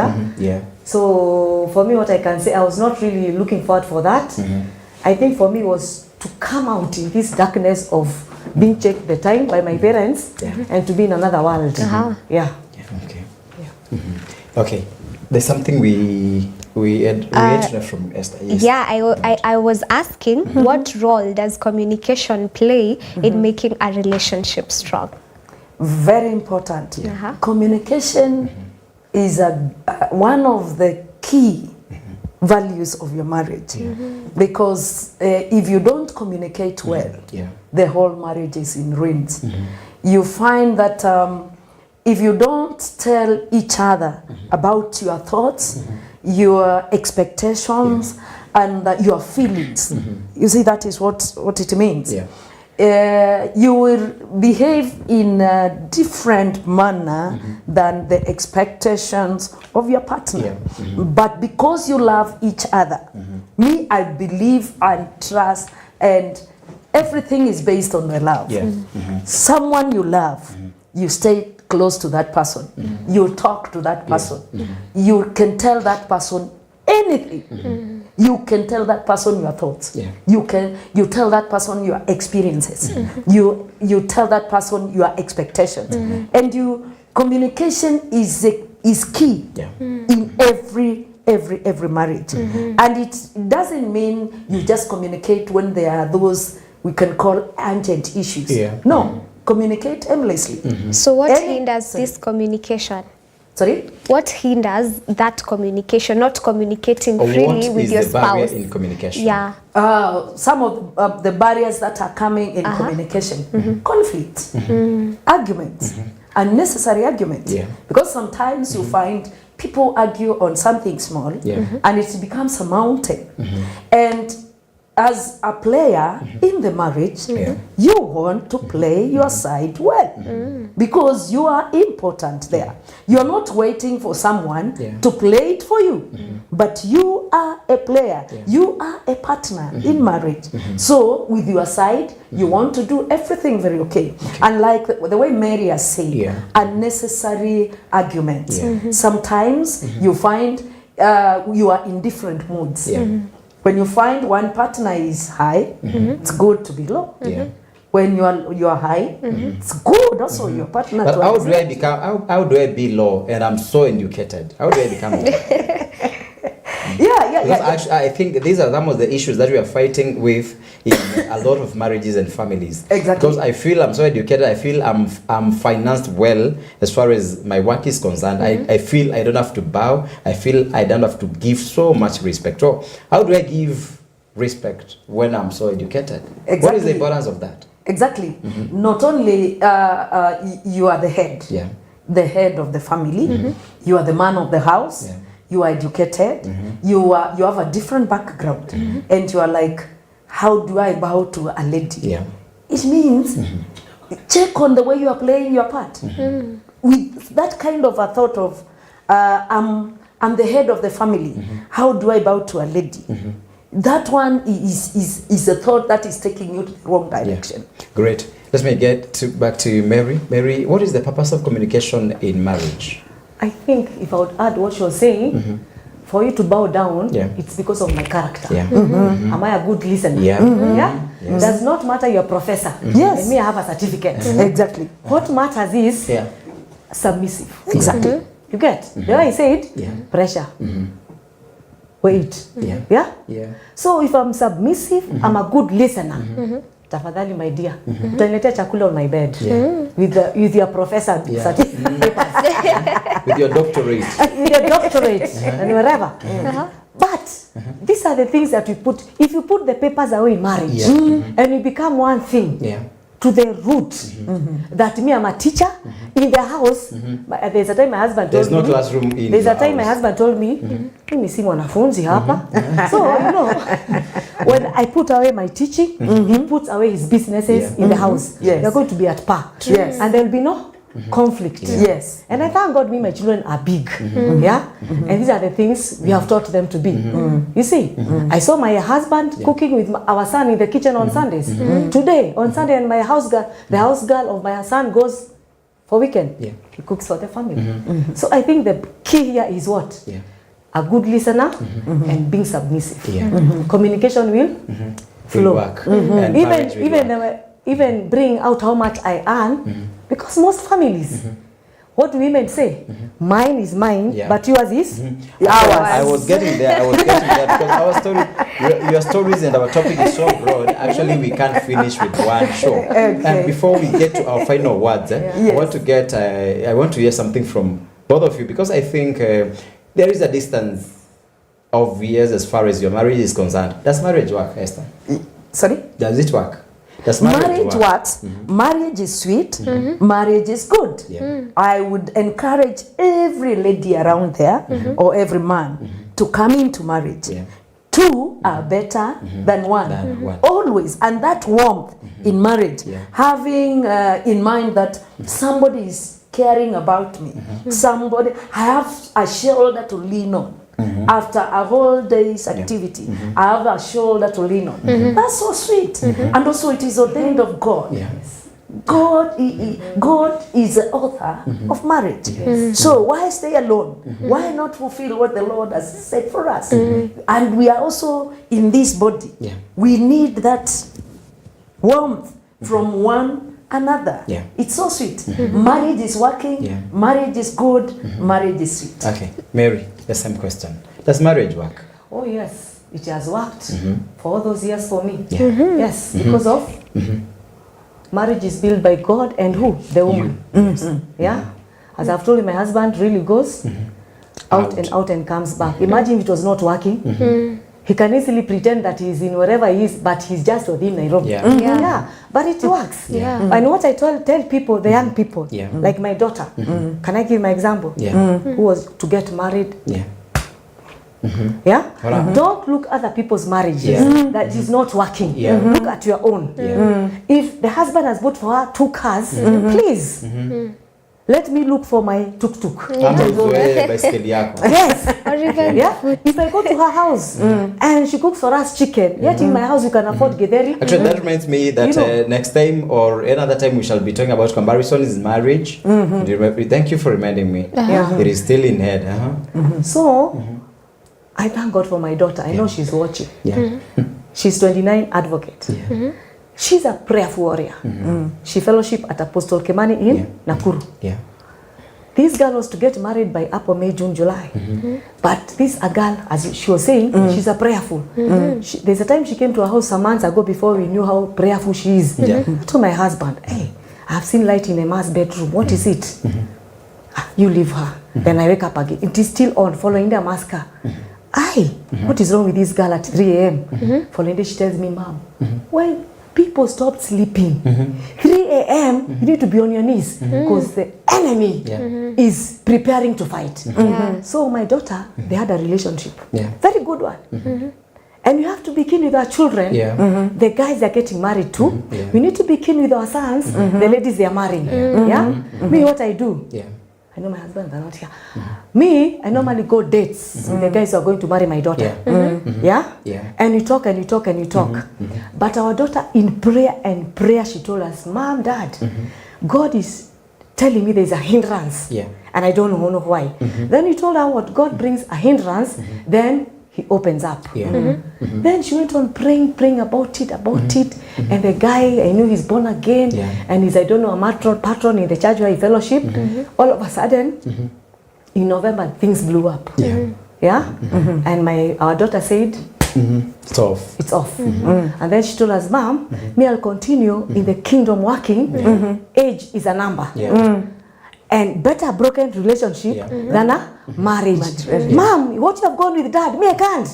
So for me, what I can say, I was not really looking forward for that. I think for me was to come out in this darkness of being checked the time by my parents and to be in another world. Okay, there's something we had from Esther. I was asking, what role does communication play in making a relationship strong? Very important. Communication is one of the key values of your marriage. Because if you don't communicate well, the whole marriage is in ruins. You find that if you don't tell each other about your thoughts, your expectations, and your feelings, you see, that is what it means. You will behave in a different manner than the expectations of your partner. But because you love each other, me, I believe and trust, and everything is based on the love. Someone you love, you stay close to that person. You talk to that person. You can tell that person anything. You can tell that person your thoughts. You tell that person your experiences. You tell that person your expectations. And communication is key in every marriage. And it doesn't mean you just communicate when there are those we can call urgent issues. No, communicate aimlessly. So what hinders this communication? Sorry? What hinders that communication, not communicating freely with your spouse? What is the barrier in communication? Some of the barriers that are coming in communication. Conflict, arguments, unnecessary arguments. Because sometimes you find people argue on something small and it becomes a mountain. And as a player in the marriage, you want to play your side well because you are important there. You are not waiting for someone to play it for you, but you are a player. You are a partner in marriage. So with your side, you want to do everything very okay. And like the way Mary has said, unnecessary arguments. Sometimes you find you are in different moods. When you find one partner is high, it's good to be low. When you are high, it's good also your partner. But how do I become? How do I be low and I'm so educated? How do I become low? Because actually, I think these are some of the issues that we are fighting with in a lot of marriages and families. Because I feel I'm so educated, I feel I'm financed well as far as my work is concerned. I feel I don't have to bow. I feel I don't have to give so much respect. So how do I give respect when I'm so educated? What is the importance of that? Not only you are the head, the head of the family, you are the man of the house. You are educated, you have a different background, and you are like, how do I bow to a lady? It means check on the way you are playing your part. With that kind of a thought of, I'm the head of the family, how do I bow to a lady? That one is a thought that is taking you to the wrong direction. Great. Let me get back to Mary. Mary, what is the purpose of communication in marriage? I think if I would add what you're saying, for you to bow down, it's because of my character. Am I a good listener? It does not matter you're a professor. And me, I have a certificate. What matters is submissive. You get? The way I said, pressure. Wait. So if I'm submissive, I'm a good listener. Tafadhali, my dear, utaniletea chakula on my bed with your professor certificate, with your doctorate, and wherever. But these are the things that we put. If you put the papers away in marriage, and you become one thing to the root, that me, I'm a teacher in the house. There's a time my husband told me. There's no classroom in There's a time house. my husband told me, mimi si mwanafunzi hapa. So you know, when I put away my teaching, he puts away his businesses in the house. They're going to be at par. And there will be no conflict. And I thank God, me, my children are big. And these are the things we have taught them to be. You see, I saw my husband cooking with our son in the kitchen on Sundays. Today, on Sunday, and my house girl, the house girl of my son goes for weekend. He cooks for the family. So I think the key here is what? A good listener and being submissive. Communication will flow. Work. And even bring out how much I earn, because most families, what do women say? Mine is mine, but yours is ours. I was getting there because our story, your stories and our topic is so broad. Actually, we can't finish with one show. And before we get to our final words, I want to hear something from both of you, because I think there is a distance of years as far as your marriage is concerned. Does marriage work, Esther? Sorry? Does it work? Does Marriage works. Marriage is sweet. Marriage is good. I would encourage every lady around there or every man to come into marriage. Two are better than one. Always. And that warmth in marriage, having in mind that somebody is caring about me, somebody, I have a shoulder to lean on. After a whole day's activity, I have a shoulder to lean on. That's so sweet. And also it is ordained of God. God is the author of marriage. So why stay alone? Why not fulfill what the Lord has said for us? And we are also in this body. We need that warmth from one another. It's so sweet. Marriage is working. Marriage is good. Marriage is sweet. Okay, Mary, the same question. Does marriage work? Oh yes, it has worked for all those years for me. Yes, because of marriage is built by God and who? The woman. Yeah. As I've told you, my husband really goes out and comes back. Imagine if it was not working. He can easily pretend that he's in wherever he is, but he's just within Nairobi. But it works. And what I tell people, the young people, like my daughter, can I give my example? Who was to get married? Don't look at other people's marriages that is not working. Look at your own. If the husband has bought for her 2 cars, please let me look for my tuk-tuk. Yes. If I go to her house and she cooks for us chicken, yet in my house you can afford githeri. Actually, that reminds me that next time or another time we shall be talking about comparisons in marriage. Thank you for reminding me. It is still in head. So, I thank God for my daughter. I know she's watching. She's 29, advocate. She's a prayerful warrior. She fellowship at Apostle Kemani in Nakuru. This girl was to get married by April, May, June, July. But this a girl, as she was saying, she's a prayerful. There's a time she came to our house some months ago before we knew how prayerful she is. I told my husband, hey, I've seen light in a man's bedroom. What is it? You leave her. Then I wake up again. It is still on, following the masker. What is wrong with this girl at 3 a.m.? Following day, she tells me, Mom, when people stopped sleeping, 3 a.m., you need to be on your knees because the enemy is preparing to fight. So my daughter, they had a relationship. Very good one. And you have to be keen with our children. The guys they're getting married to. We need to be keen with our sons, the ladies they are marrying. Me, what I do. I know my husband are not here. Me, I normally go dates with the guys who are going to marry my daughter. And you talk and you talk and you talk. But our daughter in prayer, she told us, Mom, Dad, God is telling me there's a hindrance. And I don't know why. Then he told her what God brings a hindrance, then he opens up. Then she went on praying about it. And the guy, I knew he's born again. And he's, I don't know, a patron in the church where he fellowship. All of a sudden, in November, things blew up. And our daughter said, it's off. It's off. And then she told us, Mom, me, I'll continue in the kingdom working. Age is a number. And better broken relationship than a marriage. Mom, what you have gone with Dad, me I can't.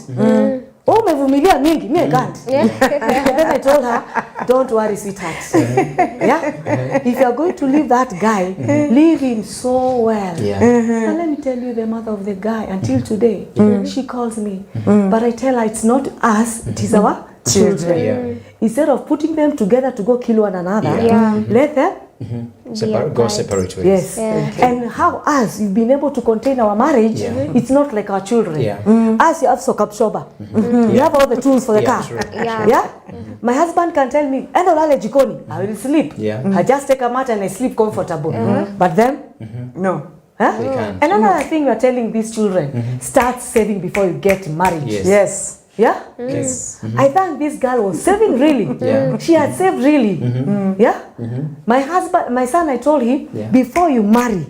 Oh, mevumilia mingi, me I can't. Then I told her, don't worry, sweetheart. If you are going to leave that guy, leave him so well. And let me tell you, the mother of the guy, until today, she calls me. But I tell her, it's not us, it is our children. Instead of putting them together to go kill one another, let them go separate ways. Yes. And how us, you've been able to contain our marriage, it's not like our children. Us, you have sokap shoba. You have all the tools for the car. My husband can tell me, endo lale jikoni, I will sleep. I just take a mat and I sleep comfortable. But them, no. Another thing we are telling these children, start saving before you get married. I thought this girl was saving really. She had saved really. My son, I told him, before you marry,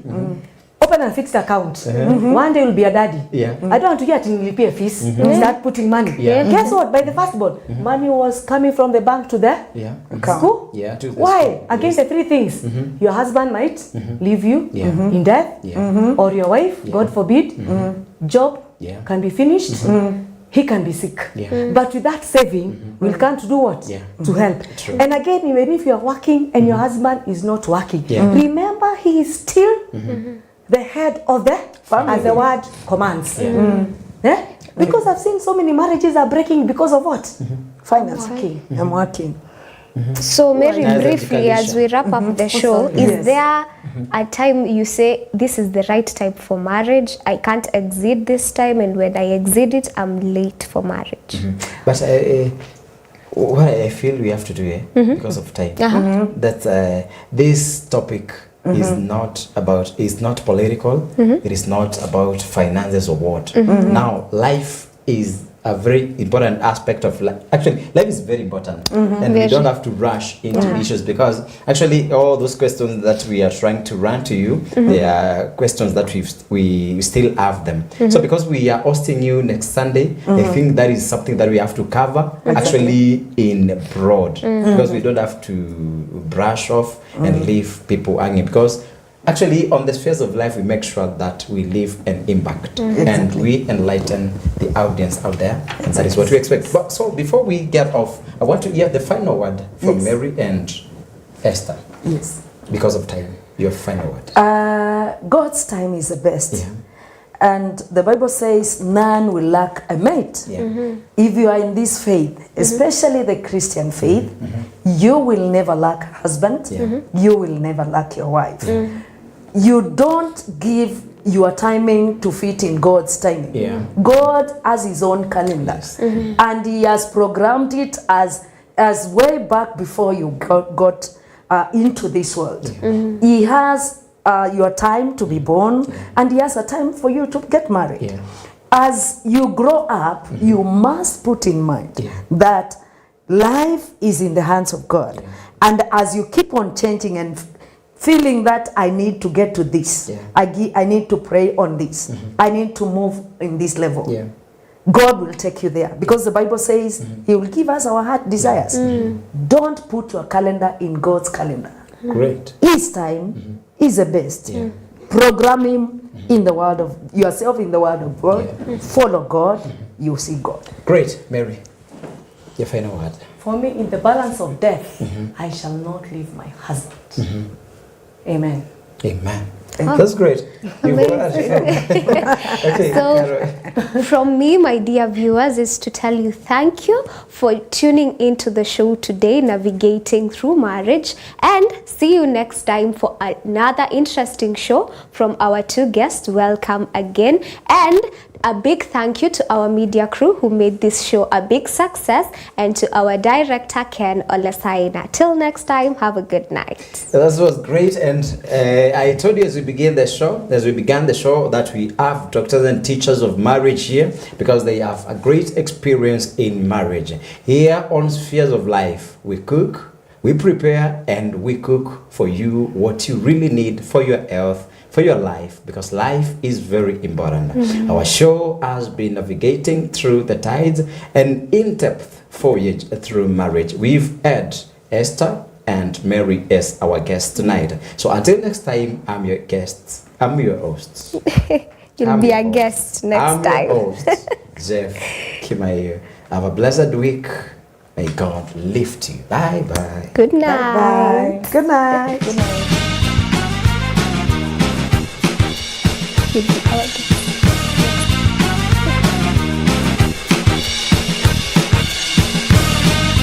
open a fixed account. One day you'll be a daddy. Yeah. I don't want to get in pay fees. Start putting money. Yeah. Guess what? By the firstborn, money was coming from the bank to the Yeah. school. Yeah. To the Why? school. Against the three things. Your husband might leave you Yeah. in death, Yeah. or your wife, God forbid, job Yeah. can be finished. He can be sick. Yeah. But with that saving, we'll come to do what? Yeah. To help. True. And again, even if you're working and your husband is not working, Yeah. remember he is still the head of the family, as the word commands. Yeah? Because I've seen so many marriages are breaking because of what? Finance. I'm working. So Mary, Nice briefly, as we wrap up the show, sorry. is Yes. there a time you say this is the right time for marriage? I can't exceed this time, and when I exceed it, I'm late for marriage. But what I feel we have to do because of time, that this topic is not political. It is not about finances or what. Now, life is a very important aspect of life. Actually, life is very important, and we don't have to rush into issues, because actually all those questions that we are trying to run to you, they are questions that we still have them. So because we are hosting you next Sunday, I think that is something that we have to cover actually in broad, because we don't have to brush off and leave people hanging, because actually, on the spheres of life, we make sure that we leave an impact and we enlighten the audience out there, and that is what we expect. But so, before we get off, I want to hear the final word from Mary and Esther. Yes. Because of time, your final word. God's time is the best. Yeah. And the Bible says none will lack a mate. Yeah. If you are in this faith, especially the Christian faith, you will never lack a husband. Yeah. You will never lack your wife. You don't give your timing to fit in God's timing. Yeah. God has his own calendar. Yes. And he has programmed it as way back before you got into this world. He has your time to be born, and he has a time for you to get married. Yeah. As you grow up, you must put in mind that life is in the hands of God. And as you keep on changing and feeling that I need to get to this, I need to pray on this, I need to move in this level, God will take you there, because the Bible says he will give us our heart desires. Don't put your calendar in God's calendar. Great. His time is the best. Program him in the word of yourself, in the word of God. Follow God, you see God. Great, Mary. Your final word. For me, in the balance of death, I shall not leave my husband. Amen. Amen. That's great. Okay, So, from me, my dear viewers, is to tell you thank you for tuning into the show today, Navigating Through Marriage, and see you next time for another interesting show from our two guests. Welcome again, and a big thank you to our media crew who made this show a big success, and to our director, Ken Olasaina. Till next time, have a good night. That was great, and I told you as we began the show, that we have doctors and teachers of marriage here, because they have a great experience in marriage. Here on Spheres of Life, we cook, we prepare, and we cook for you what you really need for your health, for your life, because life is very important. Our show has been navigating through the tides, and in-depth voyage through marriage. We've had Esther and Mary as our guests tonight. So until next time, I'm your guest. I'm your host. You'll be a guest next time. I'm your host, Jeff Kimayo. Have a blessed week. May God lift you. Bye-bye. Good night. Bye. Good night. Good night. Good night.